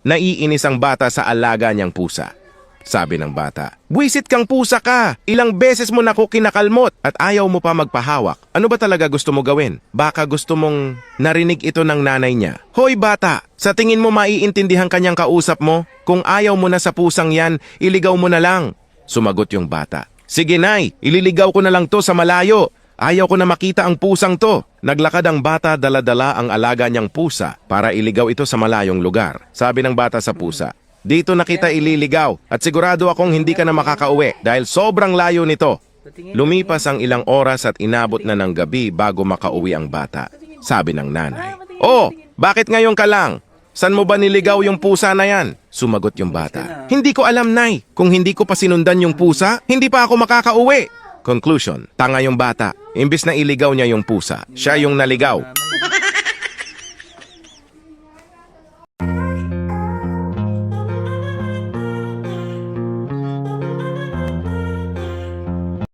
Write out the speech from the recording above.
Naiinis ang bata sa alaga niyang pusa. Sabi ng bata, "Buwisit kang pusa ka! Ilang beses mo na ako kinakalmot at ayaw mo pa magpahawak. Ano ba talaga gusto mo gawin? Baka gusto mong narinig ito ng nanay niya." "Hoy bata, sa tingin mo maiintindihan kanyang kausap mo? Kung ayaw mo na sa pusang yan, iligaw mo na lang." Sumagot yung bata, "Sige nay, ililigaw ko na lang to sa malayo. Ayaw ko na makita ang pusang to." Naglakad ang bata, dala-dala ang alaga niyang pusa para iligaw ito sa malayong lugar. Sabi ng bata sa pusa, "Dito na kita ililigaw at sigurado akong hindi ka na makakauwi dahil sobrang layo nito." Lumipas ang ilang oras at inabot na ng gabi bago makauwi ang bata. Sabi ng nanay, "Oh, bakit ngayon ka lang? San mo ba niligaw yung pusa na yan?" Sumagot yung bata, "Hindi ko alam, nay. Kung hindi ko pa sinundan yung pusa, hindi pa ako makakauwi." Conclusion, tanga yung bata. Imbis na iligaw niya yung pusa, siya yung naligaw.